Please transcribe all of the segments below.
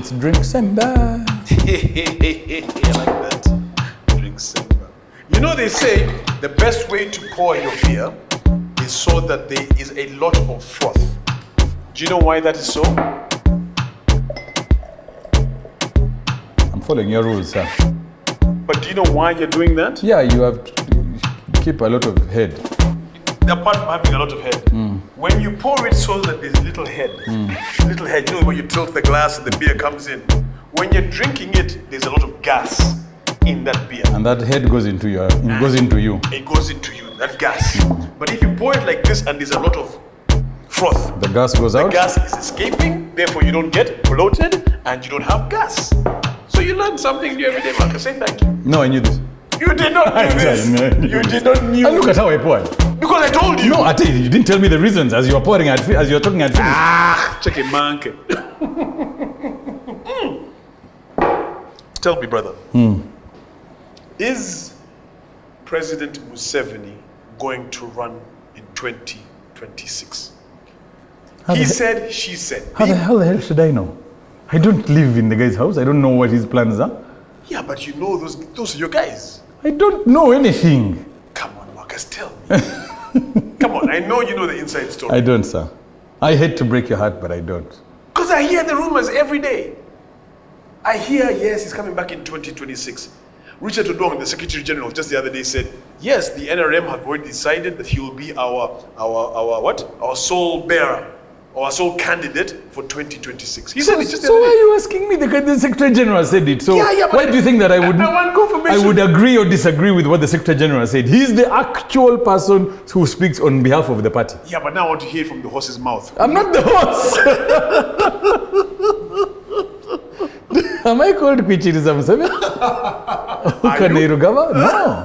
It's drink Semba. I like that. Drink Semba. You know, they say the best way to pour your beer is so that there is a lot of froth. Do you know why that is so? I'm following your rules, sir. But do you know why you're doing that? Yeah, you have to keep a lot of head. Apart from having a lot of head, when you pour it so that there's little head, you know, when you tilt the glass and the beer comes in, when you're drinking it, there's a lot of gas in that beer. And that head goes into you. It goes into you, that gas. But if you pour it like this and there's a lot of froth, the gas goes out. The gas is escaping, therefore you don't get bloated and you don't have gas. So you learn something new every day, Marcus. Say thank you. No, I knew this. You did not know this. You did not know. And look at how I poured. Because I told you. No, I tell you, you didn't tell me the reasons as you were pouring as you were talking at finish. Check it, monkey. Tell me, brother. Is President Museveni going to run in 2026? He said, she said. How the hell should I know? I don't live in the guy's house. I don't know what his plans are. Yeah, but you know those are your guys. I don't know anything. Come on, Marcus, tell me. Come on, I know you know the inside story. I don't, sir. I hate to break your heart, but I don't. Because I hear the rumors every day. I hear, yes, he's coming back in 2026. Richard Odong, the Secretary General, just the other day said, yes, the NRM have already decided that he will be our sole bearer, or our sole candidate for 2026. He said it just the other day. So why are you asking me? The Secretary General said it. So yeah, why do you think that I want confirmation. I would agree or disagree with what the Secretary General said? He's the actual person who speaks on behalf of the party. Yeah, but now I want to hear from the horse's mouth. I'm not the horse. Am I called Kwichiriza Museveni? No,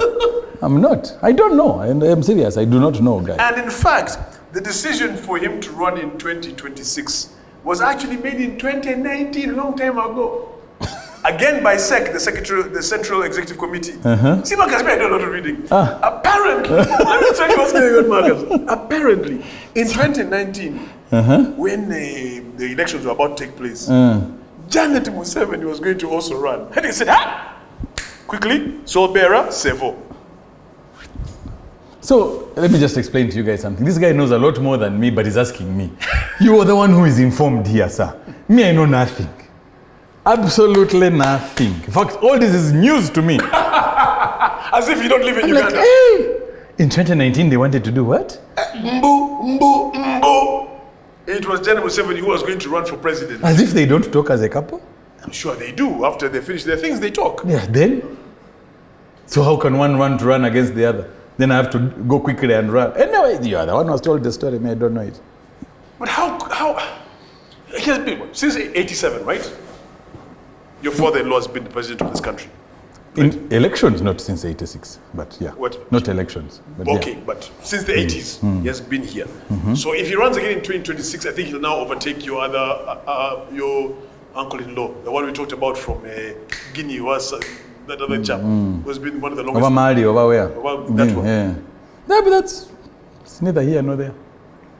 I'm not. I don't know. And I'm serious. I do not know, guys. And in fact, the decision for him to run in 2026 was actually made in 2019, a long time ago. Again by SEC, the Central Executive Committee. See, Marcus, I do a lot of reading. Apparently, let me tell you what's going on, Marcus. Apparently, in 2019, when the elections were about to take place, Janet Museveni was going to also run. And he said, quickly, sole bearer, Sevo. So, let me just explain to you guys something. This guy knows a lot more than me, but he's asking me. You are the one who is informed here, sir. Me, I know nothing. Absolutely nothing. In fact, all this is news to me. As if you don't live in Uganda. Like, hey, in 2019, they wanted to do what? Mbu. It was Janet Museveni who was going to run for president. As if they don't talk as a couple? I'm sure they do. After they finish their things, they talk. Yeah, then? So how can one want to run against the other? Then I have to go quickly and run. Anyway, you are the one who has told the story. Me, I don't know it. But how? He has been, since 87, right? Your father-in-law has been the president of this country. Right? In elections, not since 86, but yeah. What? Not elections. But okay, yeah. But since the 80s, he has been here. So if he runs again in 2026, I think he'll now overtake your your uncle-in-law, the one we talked about from Guinea, was that other chap who's been one of the longest. Over Mali, over where? Over that one. Yeah. No, but it's neither here nor there.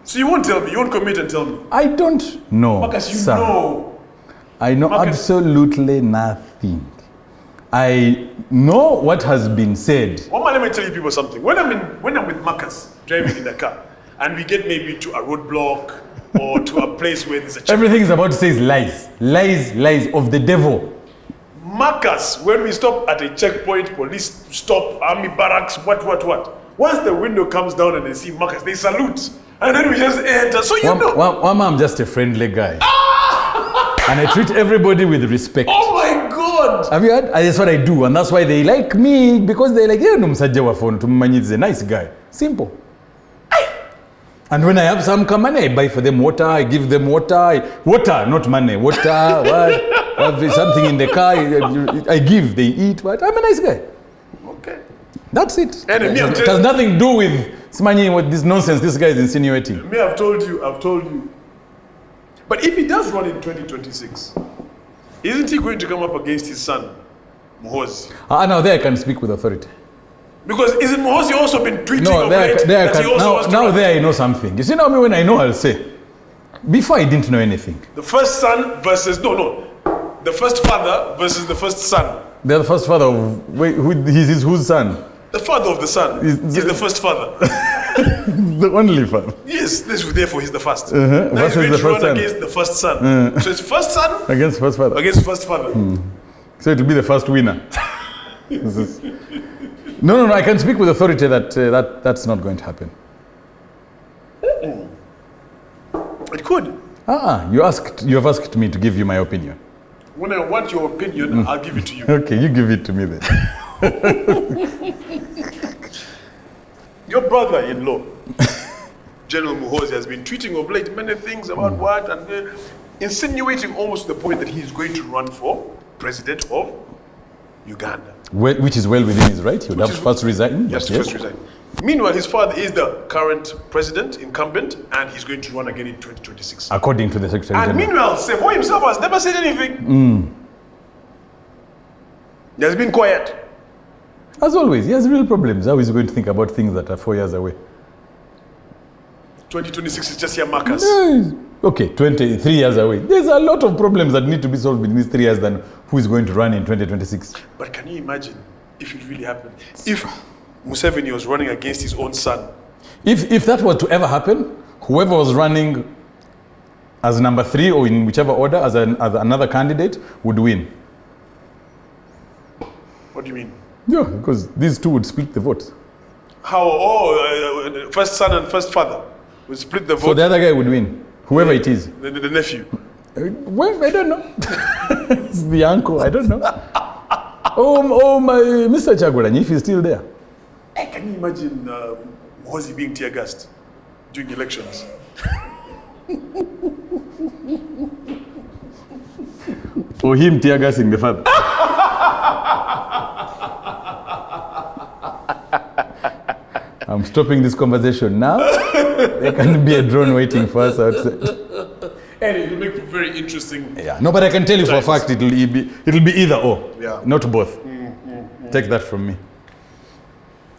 So you won't tell me, you won't commit and tell me. I don't know. Marcus, you know. I know absolutely nothing. I know what has been said. Let me tell you people something. When I'm with Marcus driving in the car, and we get maybe to a roadblock or to a place where there's a checkpoint. Everything is about to say is lies. Lies of the devil. Marcus, when we stop at a checkpoint, police stop, army barracks, what? Once the window comes down and they see Marcus, they salute. And then we just enter. So you know. I'm just a friendly guy. And I treat everybody with respect. Oh my God! Have you heard? That's what I do. And that's why they like me. Because they're like, no musajja wa phone. Tumanyi is a nice guy. Simple. And when I have some money, I buy for them water. I give them water. Water, not money. Water, what? Have something in the car. I give. They eat. What? I'm a nice guy. Okay. That's it. And it has nothing to do with Smanyi, what this nonsense this guy is insinuating. Me, I've told you. But if he does run in 2026, isn't he going to come up against his son, Muhoozi? Now there I can speak with authority. Because isn't Muhoozi also been tweeting no, there I know something. You see when I know, I'll say. Before I didn't know anything. The first son versus, no. The first father versus the first son. They're the first father of, wait, whose son? The father of the son is the first father. The only father. Yes, therefore he's the first. Uh-huh. Now he's Versus going the to first run son. against the first son. So it's first son Against first father. against first father. So it will be the first winner. No, I can speak with authority that that's not going to happen. It could. You have asked me to give you my opinion. When I want your opinion, I'll give it to you. Okay, you give it to me then. Your brother-in-law, General Muhoozi, has been tweeting of late many things about what, and insinuating almost to the point that he's going to run for president of Uganda. Which is well within his right. He would have to first resign. Yes, first resign. Meanwhile, his father is the current president, incumbent, and he's going to run again in 2026. According to the Secretary And General. meanwhile, Sefo himself has never said anything. He has been quiet. As always, he has real problems. How is he going to think about things that are 4 years away? 2026 is just here, Marcus. Okay, 23 years away. There's a lot of problems that need to be solved in these 3 years than who is going to run in 2026. But can you imagine if it really happened? If Museveni was running against his own son. If that were to ever happen, whoever was running as number 3 or in whichever order as another candidate would win. What do you mean? Yeah, because these two would split the votes. How? First son and first father would split the vote. So the other guy would win, whoever it is. The nephew. Well, I don't know. It's the uncle, I don't know. My Mr. Chagulanyi, if he's still there. Hey, can you imagine Muhoozi being tear gassed during elections? Or him tear gassing the father. I'm stopping this conversation now. There can be a drone waiting for us outside. And it will make for very interesting. Yeah, no, but I can tell you for a fact it'll be either or, not both. Take that from me.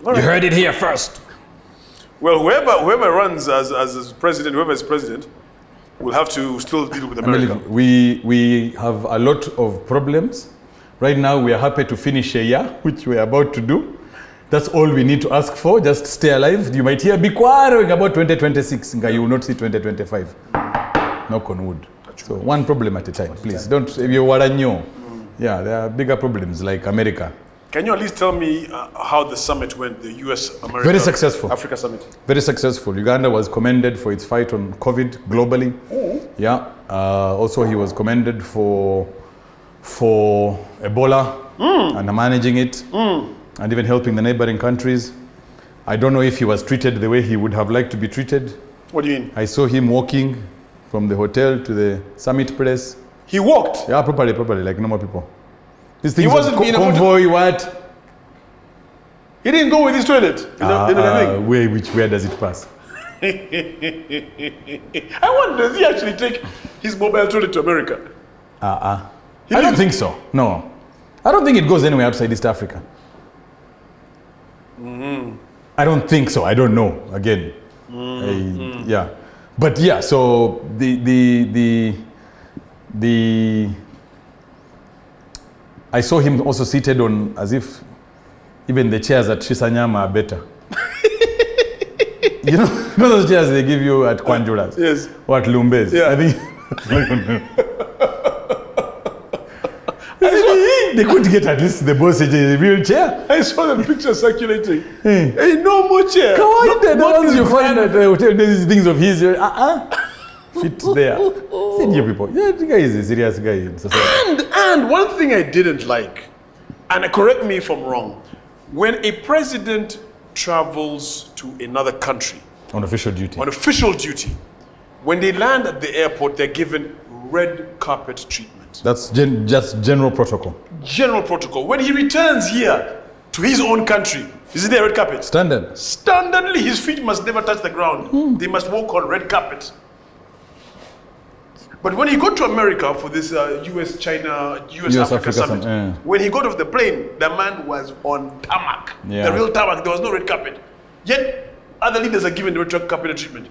You heard it here first. Well, whoever runs as president, whoever is president, will have to still deal with America. We have a lot of problems. Right now, we are happy to finish a year, which we are about to do. That's all we need to ask for. Just stay alive. You might hear be quarreling about 2026. You will not see 2025. Knock on wood. So one problem at a time, please. Don't. If you want to know, yeah, there are bigger problems like America. Can you at least tell me how the summit went, the US-America Very successful. Africa summit? Very successful. Uganda was commended for its fight on COVID globally. Yeah. Also, he was commended for Ebola and managing it and even helping the neighboring countries. I don't know if he was treated the way he would have liked to be treated. What do you mean? I saw him walking from the hotel to the summit place. He walked? Yeah, properly, like normal people. These things He wasn't in a convoy, what? He didn't go with his toilet in the thing. Where does it pass? I wonder, does he actually take his mobile toilet to America? I don't think so. No. I don't think it goes anywhere outside East Africa. I don't think so. I don't know. Again. Yeah. But yeah, so I saw him also seated on, as if even the chairs at Shisanyama are better. you know those chairs they give you at Kwanjura's? Yes. Or at Lumbez? Yeah. I think they could get at least the boss a real chair. I saw the picture circulating. A normal chair. Come on, the ones you find at the hotel, these things of his, fit there. Senior people. Yeah, the guy is a serious guy in society. And one thing I didn't like, and correct me if I'm wrong, when a president travels to another country On official duty. on official duty, when they land at the airport, they're given red carpet treatment. That's just general protocol. General protocol. When he returns here to his own country, is there red carpet? Standard. Standardly, his feet must never touch the ground. They must walk on red carpet. But when he got to America for this US-Africa summit, when he got off the plane, the man was on tarmac. Yeah. The real tarmac. There was no red carpet. Yet, other leaders are given the red carpet treatment.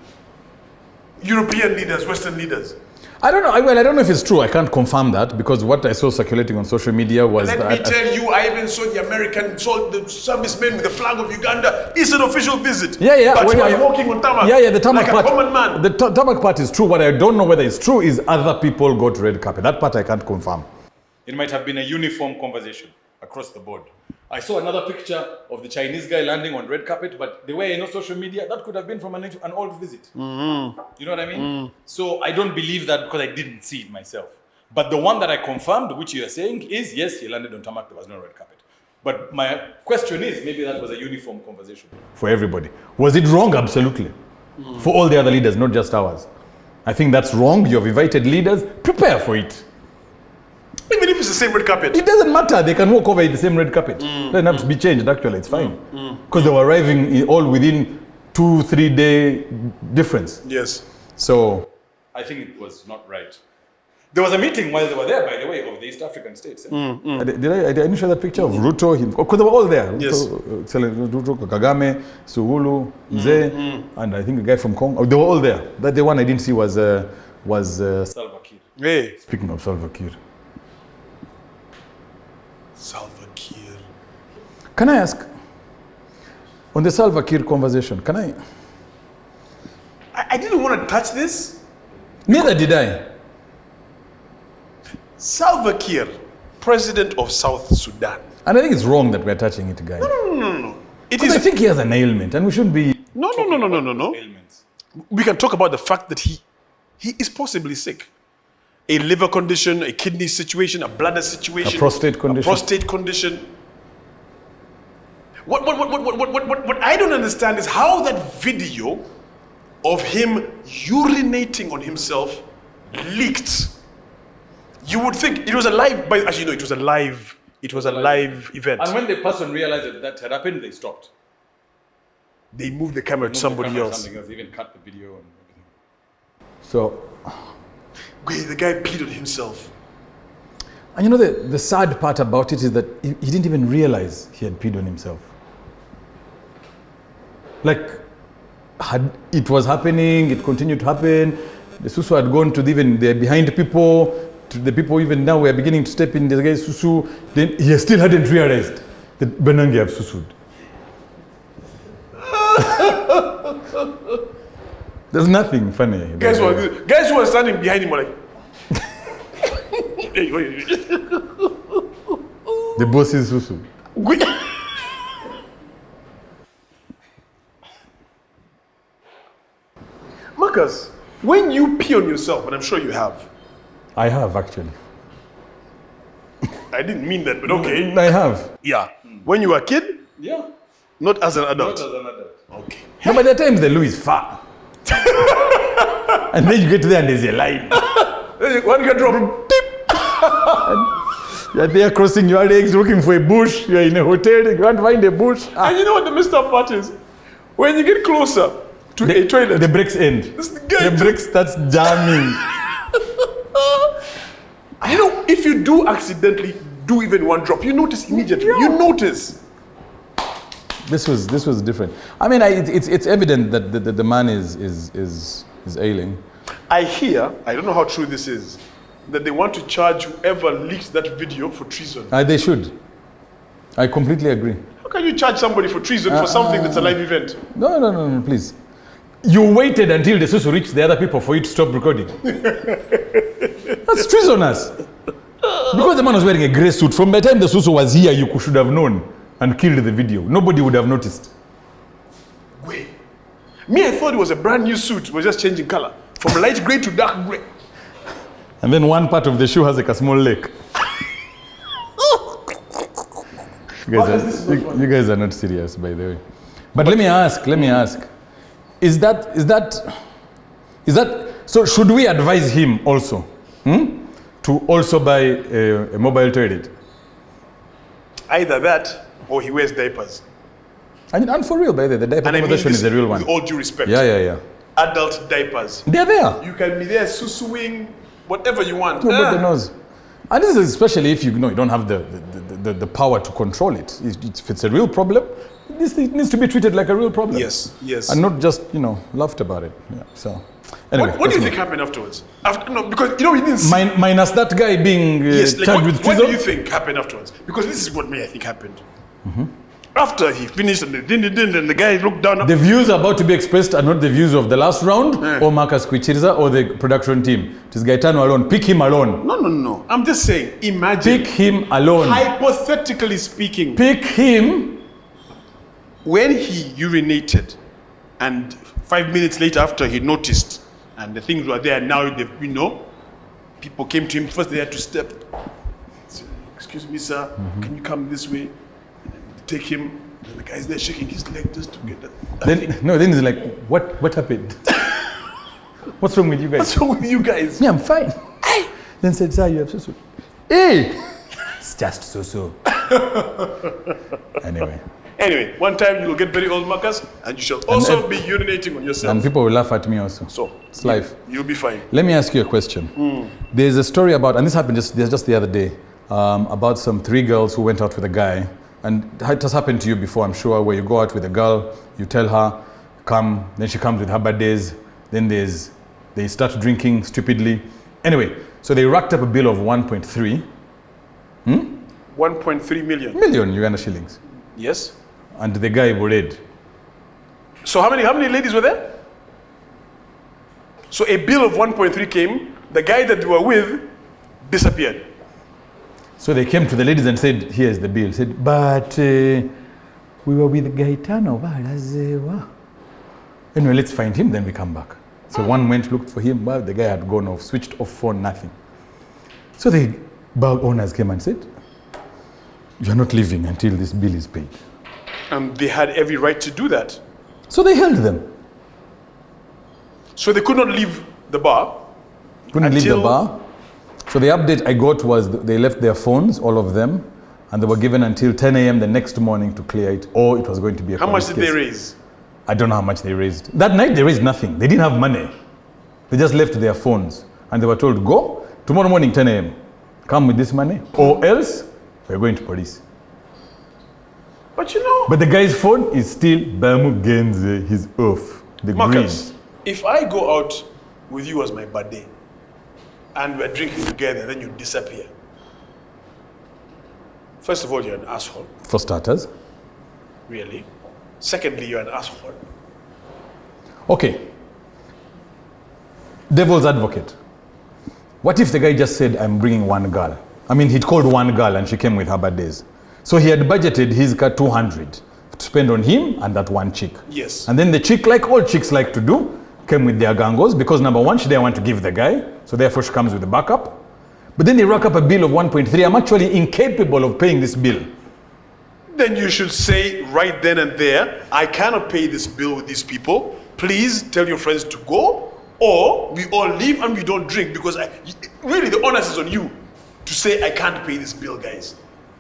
European leaders, Western leaders. I don't know. Well, I don't know if it's true. I can't confirm that because what I saw circulating on social media was Let me tell you, I even saw the servicemen with the flag of Uganda. It's an official visit. Yeah. But he Well, was walking on tarmac. Yeah, the tarmac like part. a common man. The tarmac part is true. What I don't know whether it's true is other people got red carpet. That part I can't confirm. It might have been a uniform conversation across the board. I saw another picture of the Chinese guy landing on red carpet, but the way I know social media, that could have been from an old visit. Mm-hmm. You know what I mean? So I don't believe that because I didn't see it myself. But the one that I confirmed, which you are saying, is yes, he landed on tarmac, there was no red carpet. But my question is, maybe that was a uniform conversation for everybody. Was it wrong? Absolutely. For all the other leaders, not just ours. I think that's wrong. You have invited leaders, prepare for it. Even if it's the same red carpet. It doesn't matter. They can walk over the same red carpet. It doesn't have to be changed, actually. It's fine. Because they were arriving all within 2-3 day difference. Yes. So I think it was not right. There was a meeting while they were there, by the way, of the East African states. Did I show that picture of Ruto? Because they were all there. Yes. Ruto, Kagame, Sugulu, Mzee, and I think a guy from Congo. They were all there. That the one I didn't see was Salva Kiir. Hey. Speaking of Salva Kiir. Salva Kiir. Can I ask, on the Salva Kiir conversation, can I didn't want to touch this. Neither did I. Salva Kiir, president of South Sudan. And I think it's wrong that we're touching it, guys. No. I think he has an ailment, and we shouldn't be. No. Ailments. We can talk about the fact that he is possibly sick. A liver condition, a kidney situation, a bladder situation, A prostate condition. What I don't understand is how that video of him urinating on himself leaked. You would think it was a live, but as you know, it was a live event. And when the person realized that had happened, they stopped. They moved the camera to somebody else. They even cut the video and everything. So. Wait, the guy peed on himself. And you know, the sad part about it is that he didn't even realize he had peed on himself. Like, it was happening, it continued to happen. The Susu had gone to the behind people, to the people even now were beginning to step in the guy's Susu. Then he still hadn't realized that Benangi have Susu'd. There's nothing funny. Guys who are standing behind him were like, the boss is Susu. Marcus, when you pee on yourself, and I'm sure you have. I have, actually. I didn't mean that, but okay. I have. Yeah. When you were a kid? Yeah. Not as an adult? Not as an adult. Okay. No, by the time the loo is far. And then you get there and there's a line. One can drop. You're there crossing your legs looking for a bush. You're in a hotel, you can't find a bush. And you know what the messed up part is? When you get closer to a toilet, the brakes end. The brake starts jamming. You know, if you do accidentally do even one drop, you notice immediately. Yeah. You notice. This was different. I mean, it's evident that the man is ailing. I hear, I don't know how true this is, that they want to charge whoever leaked that video for treason. They should. I completely agree. How can you charge somebody for treason for something that's a live event? No, please. You waited until the Susu reached the other people for you to stop recording. That's treasonous. Because the man was wearing a grey suit, from the time the Susu was here, you should have known and killed the video. Nobody would have noticed. Wait. Me, I thought it was a brand new suit. It was just changing color. From light grey to dark grey. And then one part of the shoe has like a small lake. You guys are not serious, by the way. But let me ask. Is that so should we advise him also to also buy a mobile toilet? Either that or he wears diapers. And for real, by the way, the diaper conversation is a real one. With all due respect. Yeah. Adult diapers. They're there. You can be there susuing whatever you want. Nobody knows. And this is especially if you don't have the power to control it. If it's a real problem, it needs to be treated like a real problem. Yes. And not just, laughed about it. Yeah, so. Anyway, what do you think happened afterwards? No, because you know he didn't see. Minus that guy being charged with treason. What do you think happened afterwards? Because this is what I think happened. After he finished and the guy looked down. The views about to be expressed are not the views of the last round or Marcus Kwichiriza or the production team. It is Gaetano alone. Pick him alone. No. I'm just saying, imagine. Pick him alone. Hypothetically speaking. Pick him. When he urinated and 5 minutes later after he noticed and the things were there, now people came to him. First they had to step. Excuse me, sir, can you come this way? Take him. And the guy's there shaking his leg just to get that. Then he's like, what happened? What's wrong with you guys? What's wrong with you guys? Me, I'm fine. Hey. Then said, sir, you have so. Hey! It's just so. Anyway, one time you will get very old, Marcus, and you shall also be urinating on yourself. And people will laugh at me also. So, it's life. You'll be fine. Let me ask you a question. There's a story about, and this happened just the other day, about some 3 girls who went out with a guy. And it has happened to you before, I'm sure, where you go out with a girl, you tell her, come, then she comes with her birthdays, then they start drinking stupidly. Anyway, so they racked up a bill of 1.3. 1.3 million. Million Uganda shillings. Yes. And the guy worried. So how many ladies were there? So a bill of 1.3 came, the guy that they were with disappeared. So they came to the ladies and said, here's the bill. Said, but we were with Gaetano. Anyway, let's find him, then we come back. So one went, looked for him. Well, the guy had gone off, switched off phone, nothing. So the bar owners came and said, you're not leaving until this bill is paid. And they had every right to do that. So they held them. So they could not leave the bar? Couldn't leave the bar. So the update I got was they left their phones, all of them, and they were given until 10 a.m. the next morning to clear it, or it was going to be a How much did case. they raise? I don't know how much they raised. That night they raised nothing. They didn't have money. They just left their phones. And they were told, go, tomorrow morning 10 a.m. Come with this money, or else we're going to police. But you know... But the guy's phone is still Bamugenze. He's off. The Marcus, if I go out with you as my birthday, and we're drinking together, then you disappear. First of all, you're an asshole. For starters. Really? Secondly, you're an asshole. Okay. Devil's advocate. What if the guy just said, I'm bringing one girl? I mean, he'd called one girl and she came with her birthdays. So he had budgeted his car 200 to spend on him and that one chick. Yes. And then the chick, like all chicks like to do, came with their gangos because number one, she didn't want to give the guy. So therefore she comes with the backup. But then they rack up a bill of 1.3. I'm actually incapable of paying this bill. Then you should say right then and there, I cannot pay this bill with these people. Please tell your friends to go, or we all leave and we don't drink, because really the onus is on you to say I can't pay this bill, guys.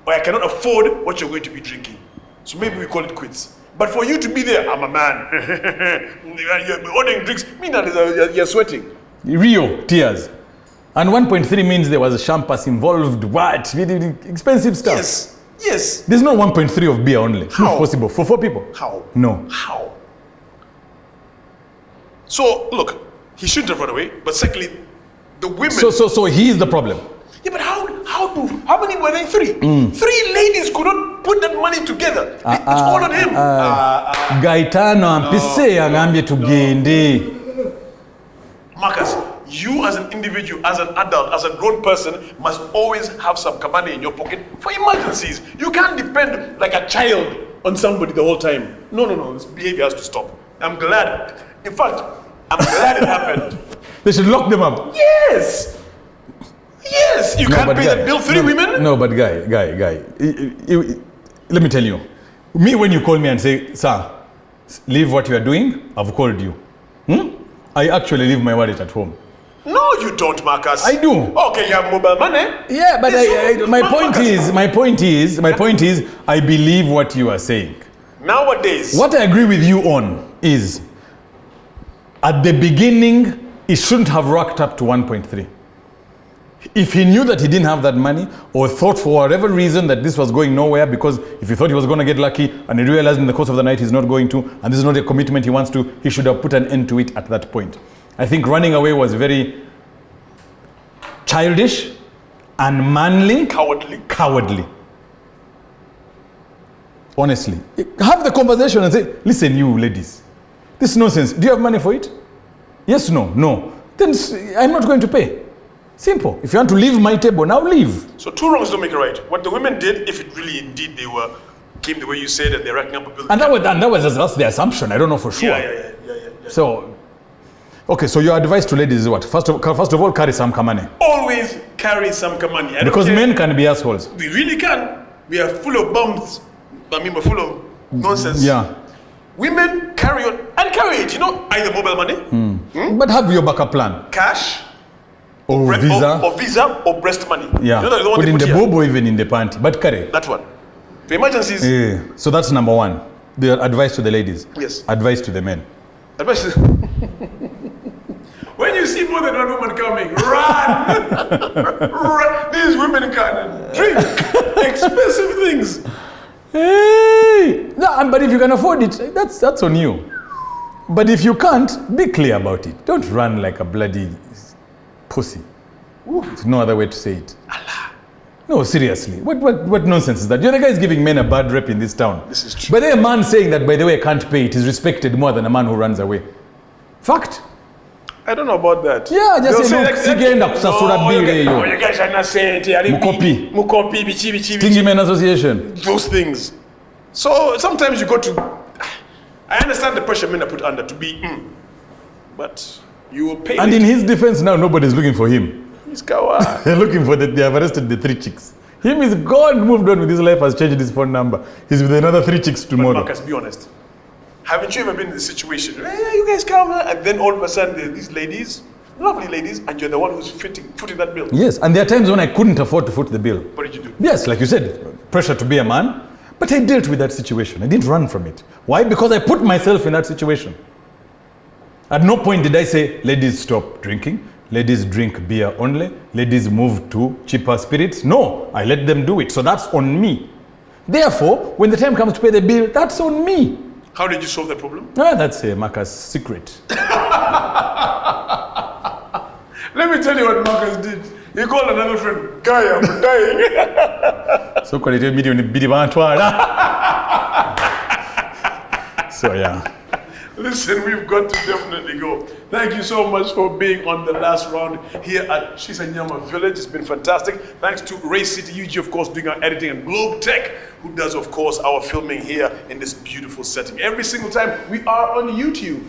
Or I cannot afford what you're going to be drinking. So maybe we call it quits. But for you to be there, I'm a man. You're ordering drinks, meanwhile you're sweating. Rio, tears. And 1.3 means there was a champagne involved. What? Expensive stuff. Yes, yes. There's no 1.3 of beer only. It's not possible. For 4 people. How? No. How? So, look, he shouldn't have run away. But secondly, the women... So he's the problem. Yeah, but how many were they? 3? 3 ladies could not put that money together. It's all on him. Gaetano ampise agambye tugende. Marcus, you as an individual, as an adult, as a grown person, must always have some money in your pocket for emergencies. You can't depend like a child on somebody the whole time. No. This behavior has to stop. I'm glad. In fact, I'm glad it happened. They should lock them up. Yes. Yes, you can't pay the bill. 3 women? No, but guy. Let me tell you. Me, when you call me and say, sir, leave what you are doing, I've called you. I actually leave my wallet at home. No, you don't, Marcus. I do. Okay, you have mobile money. Yeah, but my point is, I believe what you are saying. Nowadays. What I agree with you on is, at the beginning, it shouldn't have racked up to 1.3. If he knew that he didn't have that money, or thought for whatever reason that this was going nowhere, because if he thought he was going to get lucky and he realized in the course of the night he's not going to, and this is not a commitment he wants to, he should have put an end to it at that point. I think running away was very childish, unmanly, cowardly. Honestly, have the conversation and say, listen, you ladies, this is nonsense. Do you have money for it? Yes, no, no. Then I'm not going to pay. Simple. If you want to leave my table, now leave. So 2 wrongs don't make a right. What the women did, if it really indeed they came the way you said and they're racking up a bill. And that's the assumption. I don't know for sure. Yeah. So, okay, so your advice to ladies is what? First of all, carry some money. Always carry some money. Because men can be assholes. We really can. We are full of bums. We're full of nonsense. Yeah. Women carry on and carry it, either mobile money. But have your backup plan. Cash. Or visa. Or visa or breast money. Yeah. Put in the boob or even in the panty. But carry. That one. For emergencies. Yeah. So that's number one. The advice to the ladies. Yes. Advice to the men. Advice to when you see more than one woman coming, run! Run. These women can drink expensive things. Hey! No, but if you can afford it, that's on you. But if you can't, be clear about it. Don't run like a bloody pussy. There's no other way to say it. Allah. No, seriously. What nonsense is that? You're the guys giving men a bad rep in this town. This is true. But a man saying that, by the way, I can't pay it is respected more than a man who runs away. Fact. I don't know about that. Yeah, just say, look, you guys are not saying it. Mukopi, Stingy Men Association. Those things. So sometimes you go to... I understand the pressure men are put under to be... but you will pay. And in his defense now, nobody's looking for him. He's kawa. They're looking for they have arrested the 3 chicks. Him is gone, moved on with his life, has changed his phone number. He's with another 3 chicks tomorrow. But Marcus, be honest. Haven't you ever been in this situation? Hey, you guys come, and then all of a sudden these ladies, lovely ladies, and you're the one who's footing that bill. Yes, and there are times when I couldn't afford to foot the bill. What did you do? Yes, like you said, pressure to be a man. But I dealt with that situation. I didn't run from it. Why? Because I put myself in that situation. At no point did I say, ladies, stop drinking. Ladies, drink beer only. Ladies, move to cheaper spirits. No, I let them do it. So that's on me. Therefore, when the time comes to pay the bill, that's on me. How did you solve the problem? That's Marcus' secret. Let me tell you what Marcus did. He called another friend, Guy, I'm dying. So yeah. Listen, we've got to definitely go. Thank you so much for being on the last round here at Shisanyama Village. It's been fantastic. Thanks to Ray City UG, of course, doing our editing, and Globe Tech, who does, of course, our filming here in this beautiful setting. Every single time we are on YouTube.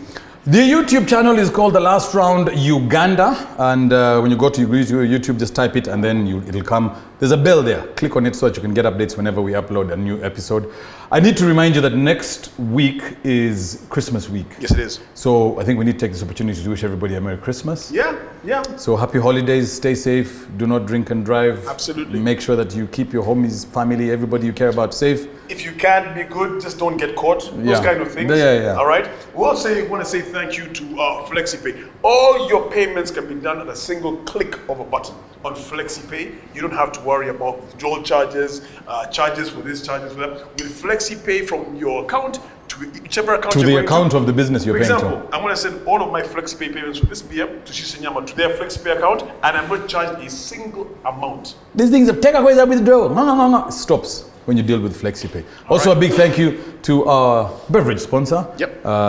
The YouTube channel is called The Last Round Uganda, and when you go to YouTube, just type it and then it'll come. There's a bell there. Click on it so that you can get updates whenever we upload a new episode. I need to remind you that next week is Christmas week. Yes, it is. So I think we need to take this opportunity to wish everybody a Merry Christmas. Yeah. So happy holidays, stay safe, do not drink and drive. Absolutely. Make sure that you keep your homies, family, everybody you care about safe. If you can't be good, just don't get caught. Those kind of things. Yeah. All right. We also want to say thank you to FlexiPay. All your payments can be done at a single click of a button on FlexiPay. You don't have to worry about withdrawal charges, charges for this, charges for that. With FlexiPay, from your account to whichever account to the account of the business you're paying to. For example, I'm going to send all of my FlexiPay payments from this PM to Shisanyama to their FlexiPay account, and I'm not charged a single amount. These things take away that withdrawal. No. It stops when you deal with FlexiPay. Also, a big thank you to our beverage sponsor,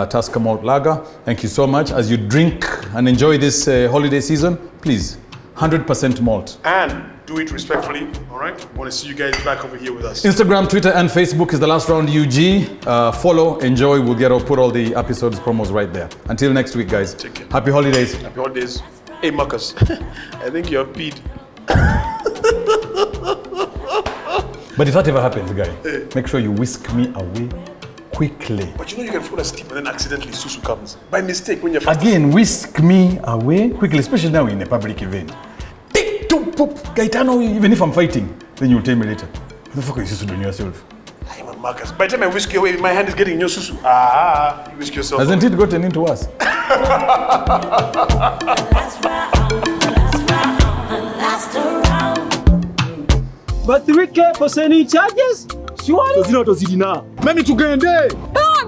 Tusker Malt Lager. Thank you so much. As you drink and enjoy this holiday season, please, 100% malt. And do it respectfully, all right? I want to see you guys back over here with us. Instagram, Twitter, and Facebook is The Last Round UG. Follow, enjoy. We'll put all the episodes, promos right there. Until next week, guys. Take care. Happy holidays. Happy holidays. Hey, Marcus, I think you have peed. But if that ever happens, guy, make sure you whisk me away quickly. But you can fall asleep and then accidentally susu comes. By mistake when you're fasting. Again, whisk me away quickly, especially now in a public event. Gaetano, even if I'm fighting, then you'll tell me later. What the fuck are you supposed to do yourself? Hey, man, Marcus, by the time I whisk you away, my hand is getting in your susu. You whisk yourself. Hasn't it gotten into us? But 3K for sending charges? Sure. Tozidi na. Mimi tugende.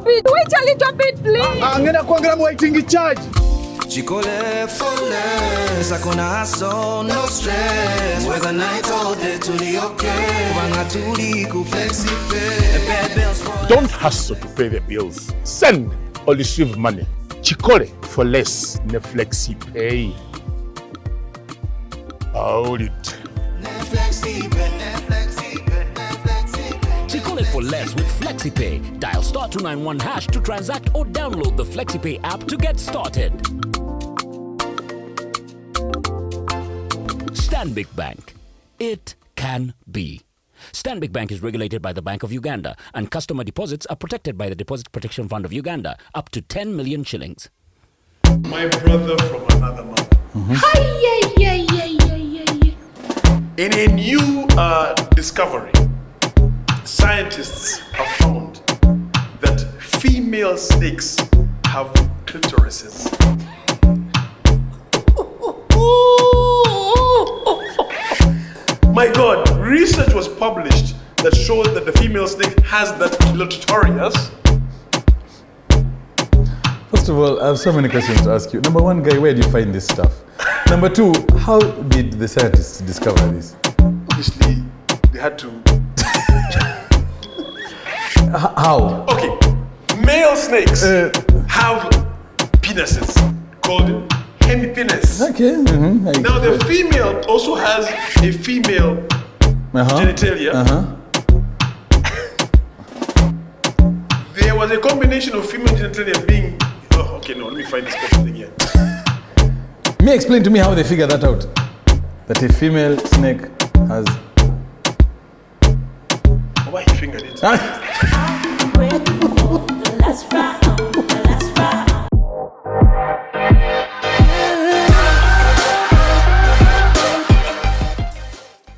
Wait a little bit, please. Angena kuangalia waiting charge. Chikole for less. Hakuna hustle, no stress. Whether night or day, tuli okay. Wanga tuli ku flexi pay. Pay bills for Don't hustle to pay the bills. Send or receive money. Chikole for less. Ne flexi pay. Hold it. Chikole for less with FlexiPay. Dial *291# to transact or download the FlexiPay app to get started. Stanbic Bank. It can be. Stanbic Bank is regulated by the Bank of Uganda, and customer deposits are protected by the Deposit Protection Fund of Uganda, up to 10 million shillings. My brother from another mother. In a new discovery, scientists have found that female snakes have clitorises. My God, research was published that showed that the female snake has that clitoris. First of all, I have so many questions to ask you. Number one, Guy, where do you find this stuff? Number two, how did the scientists discover this? Obviously, they had to. How? Okay, male snakes have penises called hemipenis. Okay. Now the female also has a female genitalia. There was a combination of female genitalia being. Oh, okay, no, let me find this person again. May explain to me how they figure that out? That a female snake has. Why he fingered it?